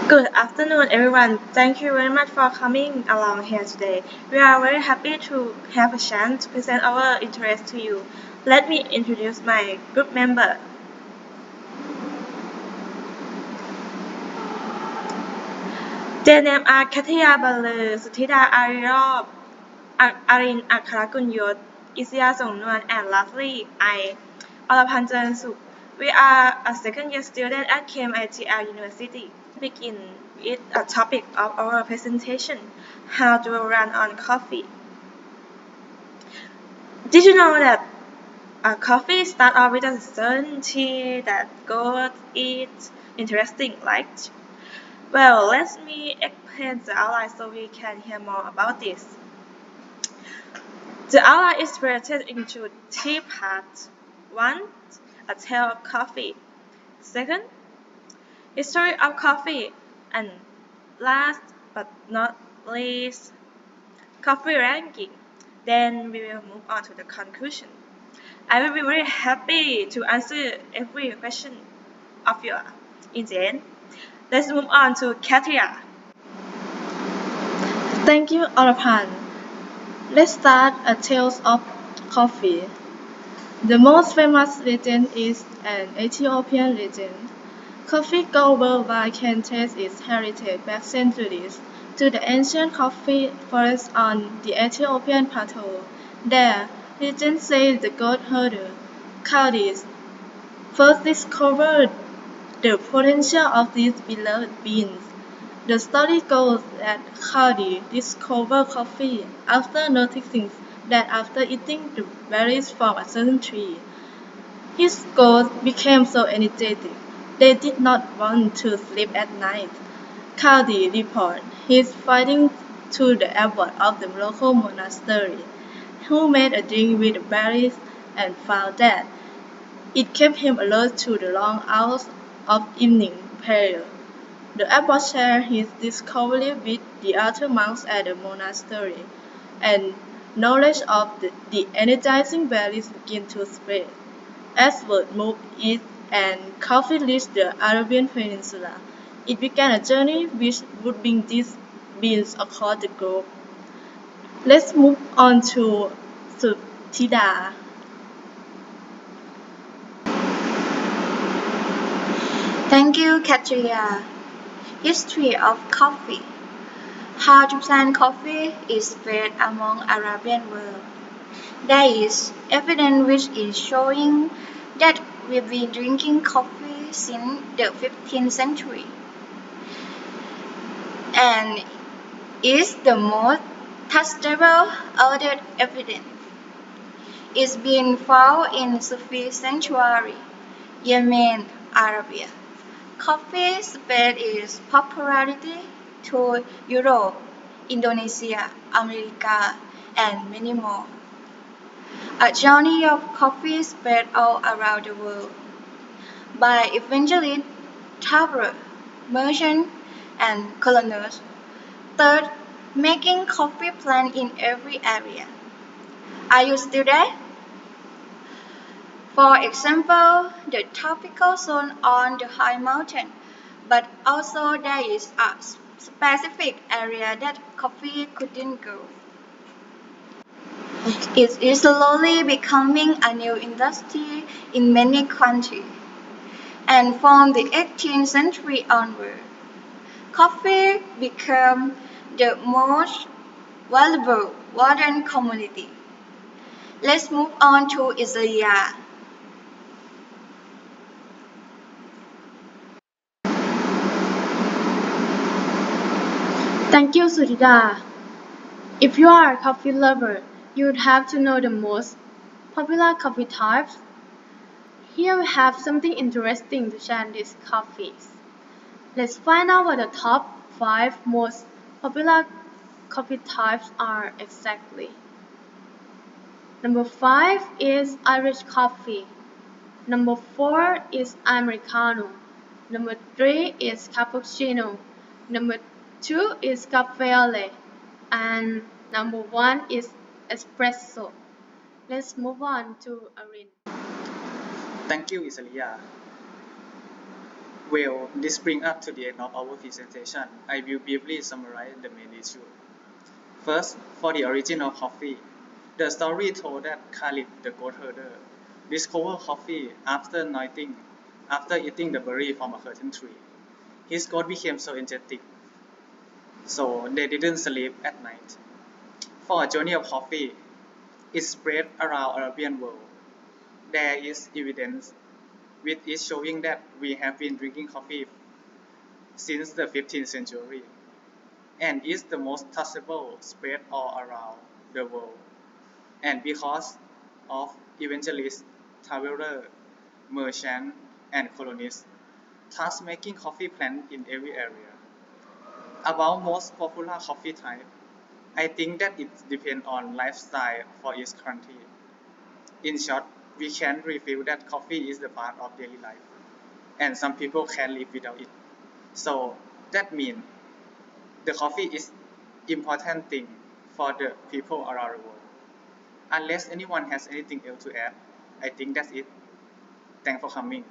Good afternoon, everyone. Thank you very much for coming along here today. We are very happy to have a chance to present our interest to you. Let me introduce my group member. Their names are Katia Balu, Suthida Arirab, Arin Akharakunyot, Isya Songnuan, and lastly, I, Olapanjan Suk. We are a second year student at KMITL University. Begin with a topic of our presentation, how to run on coffee. Did you know that coffee starts off with a certain tea that goes it's interesting, right? Well, let me explain the outline so we can hear more about this. The outline is separated into three parts. One, a tale of coffee. Second, history of coffee. And last but not least, coffee ranking. Then we will move on to the conclusion. I will be very happy to answer every question of yours in the end. Let's move on to Katia. Thank you, Orapan. Let's start a tales of coffee. The most famous legend is an Ethiopian legend. Coffee goes worldwide can trace its heritage back centuries to the ancient coffee forests on the Ethiopian plateau. There, legends say the god herder, Chaldees, first discovered the potential of these beloved beans. The story goes that Chaldees discovered coffee after noticing that after eating the berries from a certain tree, his goats became so energetic they did not want to sleep at night. Chaldees reported his findings to the abbot of the local monastery, who made a drink with the berries and found that it kept him alert to the long hours of evening prayer. The abbot shared his discovery with the other monks at the monastery, and knowledge of the energizing berries began to spread. As word moved east and coffee reached the Arabian Peninsula, it began a journey which would bring these beans across the globe. Let's move on to Sutida. Thank you, Katria. History of coffee. How to plant coffee is spread among Arabian world. There is evidence which is showing that we've been drinking coffee since the 15th century and is the most testable other evidence. It's been found in Sufi sanctuary, Yemen, Arabia. Coffee spread its popularity to Europe, Indonesia, America, and many more. A journey of coffee spread all around the world by evangelists, travelers, merchants, and colonials. Third, making coffee plant in every area. Are you still there? For example, the tropical zone on the high mountain, but also there is a specific area that coffee couldn't grow. It is slowly becoming a new industry in many countries. And from the 18th century onward, coffee became the most valuable modern commodity. Let's move on to Israel. Thank you, Sudhida. If you are a coffee lover, you would have to know the most popular coffee types. Here we have something interesting to share on these coffees. Let's find out what the top 5 most popular coffee types are exactly. Number 5 is Irish coffee. Number 4 is Americano. Number 3 is Cappuccino. Number 2 is Cafe au lait. And number 1 is Espresso. Let's move on to Arin. Thank you, Isalia. Well, this brings us to the end of our presentation. I will briefly summarize the main issue. First, for the origin of coffee, the story told that Khalid, the goat herder, discovered coffee after eating the berry from a certain tree. His goat became so energetic, so they didn't sleep at night. For a journey of coffee, it spread around Arabian world. There is evidence which is showing that we have been drinking coffee since the 15th century and is the most touchable spread all around the world. And because of evangelists, travelers, merchants, and colonists, thus making coffee plant in every area. About most popular coffee type, I think that it depends on lifestyle for each country. In short, we can reveal that coffee is the part of daily life, and some people can't live without it. So that means the coffee is important thing for the people around the world. Unless anyone has anything else to add, I think that's it. Thanks for coming.